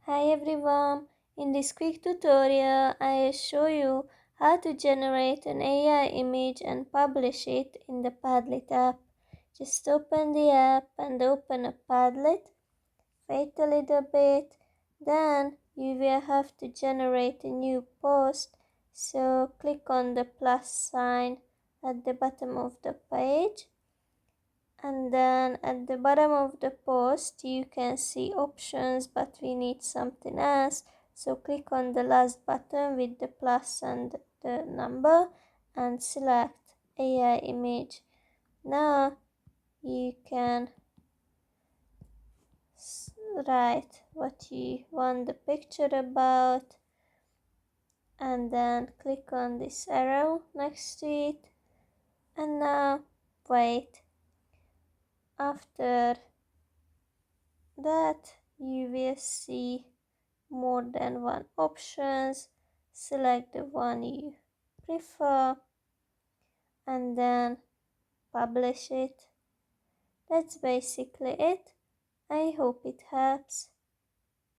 Hi everyone, in this quick tutorial I will show you how to generate an AI image and publish it in the Padlet app. Just open the app and open a Padlet, wait a little bit, then you will have to generate a new post, so click on the plus sign at the bottom of the page. And then at the bottom of the post you can see options, but we need something else, so click on the last button with the plus and the number and select AI image. Now you can write what you want the picture about and then click on this arrow next to it, and now wait. After that you will see more than one options. Select the one you prefer and then publish it. That's basically it. I hope it helps.